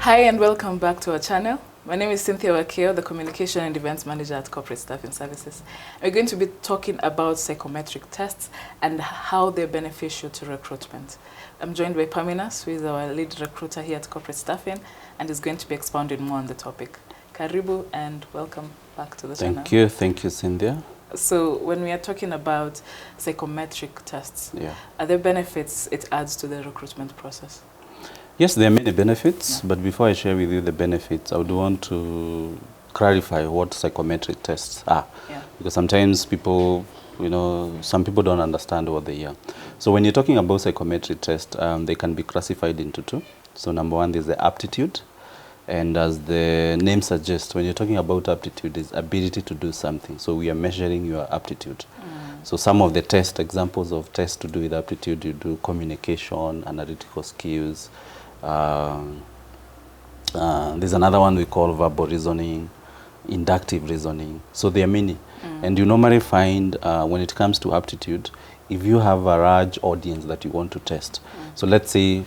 Hi and welcome back to our channel. My name is Cynthia Wakio, the Communication and Events Manager at Corporate Staffing Services. We're going to be talking about psychometric tests and how they're beneficial to recruitment. I'm joined by Paminas, who is our lead recruiter here at Corporate Staffing and is going to be expounding more on the topic. Karibu and welcome back to the channel. Thank you, Cynthia. So when we are talking about psychometric tests, are there benefits it adds to the recruitment process? Yes, there are many benefits, but before I share with you the benefits, I would want to clarify what psychometric tests are. Because sometimes people, some people don't understand what they are. So when you're talking about psychometric tests, they can be classified into two. So number one is the aptitude. And as the name suggests, when you're talking about aptitude, is ability to do something. So we are measuring your aptitude. So some of the examples of tests to do with aptitude, you do communication, analytical skills. There's another one we call verbal reasoning, inductive reasoning. So there are many. And you normally find when it comes to aptitude, if you have a large audience that you want to test. So let's say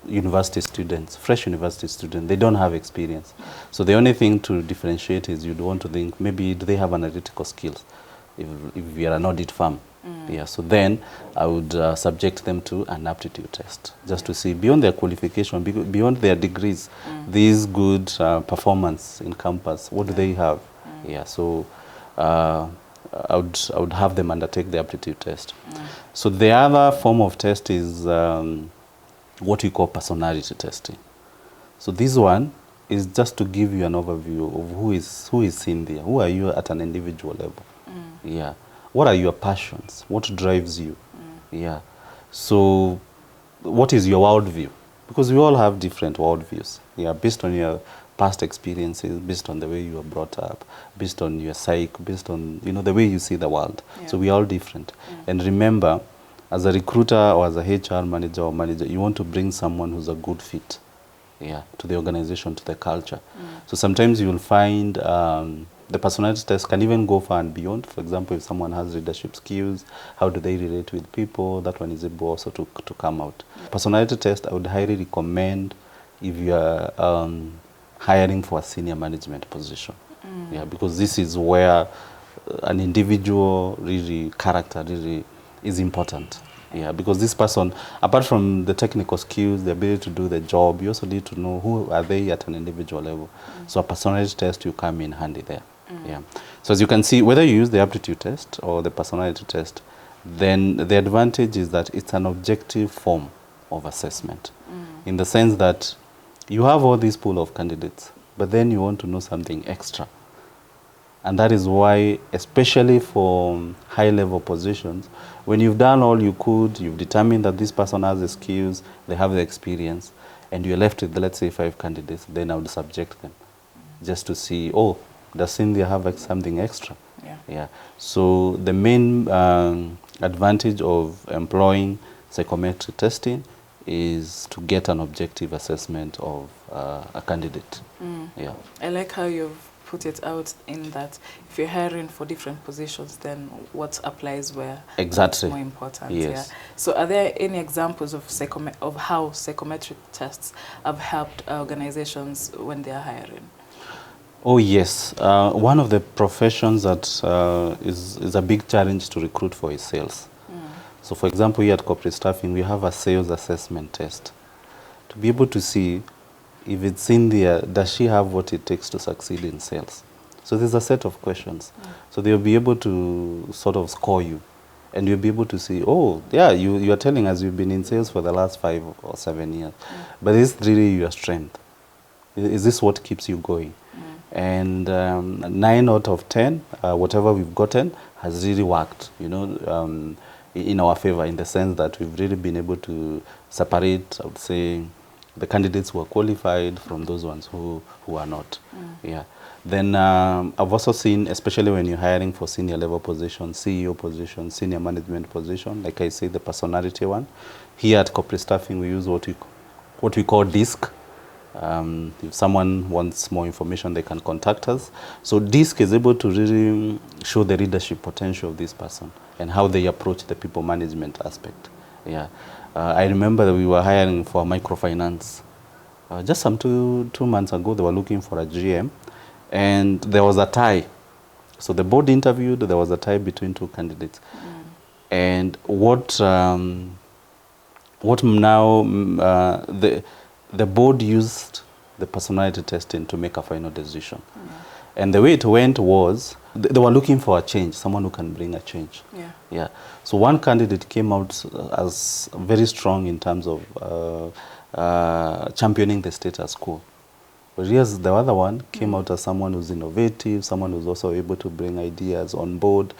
university students, fresh university students, they don't have experience. So the only thing to differentiate is you'd want to think, maybe do they have analytical skills if we are an audit firm? So then I would subject them to an aptitude test, just to see beyond their qualification, beyond their degrees, these good performance in campus, what do they have? So I would have them undertake the aptitude test. So the other form of test is what we call personality testing. So this one is just to give you an overview of who is Cynthia, who are you at an individual level. What are your passions? What drives you? So what is your worldview? Because we all have different worldviews. Based on your past experiences, based on the way you were brought up, based on your psyche, based on the way you see the world. So we are all different. And remember, as a recruiter or as a HR manager or manager, you want to bring someone who's a good fit to the organization, to the culture. So sometimes you will find the personality test can even go far and beyond. For example, if someone has leadership skills, how do they relate with people? That one is able also to come out. Personality test, I would highly recommend if you are hiring for a senior management position. Because this is where an individual character is important. Because this person, apart from the technical skills, the ability to do the job, you also need to know who are they at an individual level. So a personality test, you come in handy there. So as you can see, whether you use the aptitude test or the personality test, then the advantage is that it's an objective form of assessment, in the sense that you have all these pool of candidates, but then you want to know something extra. And that is why, especially for high-level positions, when you've done all you could, you've determined that this person has the skills, they have the experience, and you're left with, let's say, 5 candidates, then I would subject them just to see, oh, does Cynthia have something extra? So the main advantage of employing psychometric testing is to get an objective assessment of a candidate. I like how you've put it out in that if you're hiring for different positions, then what applies where is more important. So are there any examples of how psychometric tests have helped organizations when they are hiring? Oh yes, one of the professions that is a big challenge to recruit for is sales. So for example, here at Corporate Staffing, we have a sales assessment test to be able to see if it's in there, does she have what it takes to succeed in sales? So there's a set of questions. So they'll be able to sort of score you. And you'll be able to see, oh, yeah, you are telling us you've been in sales for the last 5 or 7 years. But is really your strength? Is this what keeps you going? And 9 out of 10, whatever we've gotten, has really worked, in our favor, in the sense that we've really been able to separate, I would say, the candidates who are qualified from those ones who are not. Then I've also seen, especially when you're hiring for senior level positions, CEO position, senior management position, like I say, the personality one. Here at Corporate Staffing, we use what we call DISC. If someone wants more information, they can contact us. So DISC is able to really show the leadership potential of this person and how they approach the people management aspect. I remember that we were hiring for microfinance Just some two months ago, they were looking for a GM, and there was a tie. So the board interviewed, there was a tie between two candidates. And what now, the board used the personality testing to make a final decision. And the way it went was, they were looking for a change, someone who can bring a change. Yeah. So one candidate came out as very strong in terms of championing the status quo. Whereas the other one came out as someone who's innovative, someone who's also able to bring ideas on board.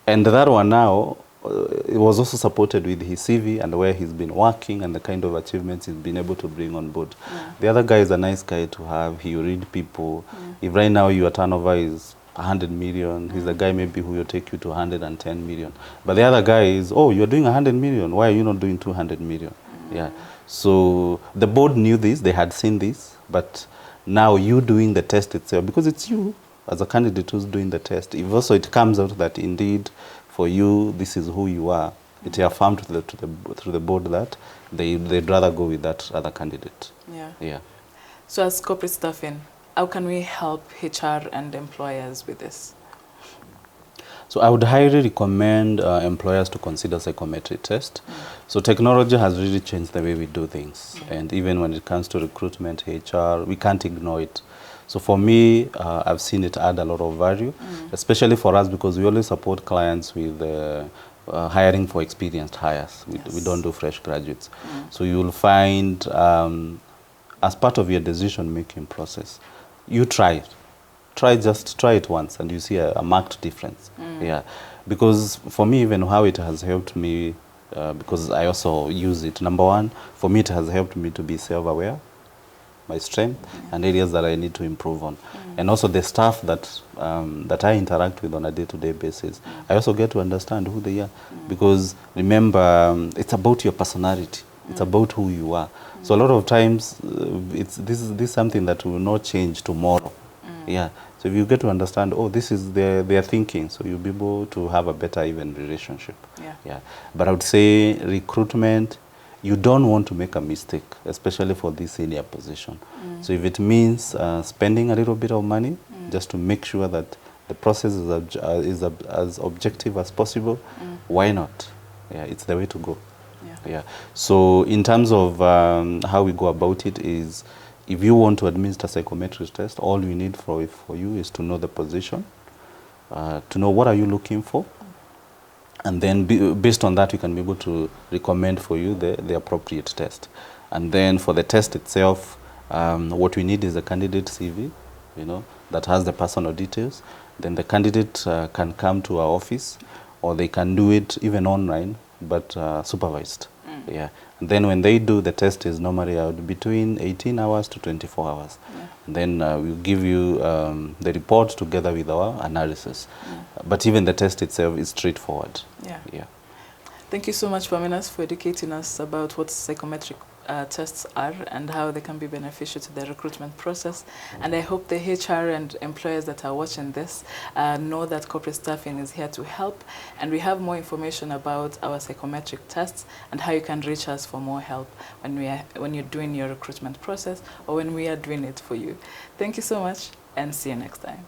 And the other one now, it was also supported with his CV and where he's been working and the kind of achievements he's been able to bring on board. The other guy is a nice guy to have. He will read people. If right now your turnover is 100 million, he's the guy maybe who will take you to 110 million. But the other guy is, oh, you're doing 100 million. Why are you not doing 200 million? Yeah. So the board knew this. They had seen this. But now you doing the test itself, because it's you as a candidate who's doing the test. If also it comes out that indeed for you, this is who you are, it affirmed through the board that they'd rather go with that other candidate. Yeah. So as corporate staffing, how can we help HR and employers with this? So I would highly recommend employers to consider psychometric test. So technology has really changed the way we do things. And even when it comes to recruitment, HR, we can't ignore it. So for me, I've seen it add a lot of value, especially for us, because we always support clients with hiring for experienced hires. We don't do fresh graduates. So you will find, as part of your decision-making process, you try it. Just try it once, and you see a marked difference. Yeah, because for me, even how it has helped me, because I also use it. Number one, for me, it has helped me to be self-aware, my strength, and areas that I need to improve on. And also the staff that I interact with on a day-to-day basis, I also get to understand who they are. Because remember, it's about your personality. It's about who you are. So a lot of times, this is something that will not change tomorrow. Yeah. So if you get to understand, oh, this is their thinking, so you'll be able to have a better even relationship. Yeah. But I would say recruitment, you don't want to make a mistake, especially for this senior position. So if it means spending a little bit of money just to make sure that the process is as objective as possible, why not? Yeah, it's the way to go. Yeah. So in terms of how we go about it is, if you want to administer psychometric test, all you need for you is to know the position, to know what are you looking for, and then based on that, we can be able to recommend for you the appropriate test. And then for the test itself, what we need is a candidate CV, that has the personal details. Then the candidate can come to our office, or they can do it even online, but supervised. Yeah. And then when they do, the test is normally between 18 hours to 24 hours. And then we'll give you the report together with our analysis. But even the test itself is straightforward. Yeah. Thank you so much, Paminas, for educating us about what psychometric tests are and how they can be beneficial to the recruitment process. And I hope the HR and employers that are watching this know that corporate staffing is here to help. And we have more information about our psychometric tests and how you can reach us for more help when you're doing your recruitment process or when we are doing it for you. Thank you so much, and see you next time.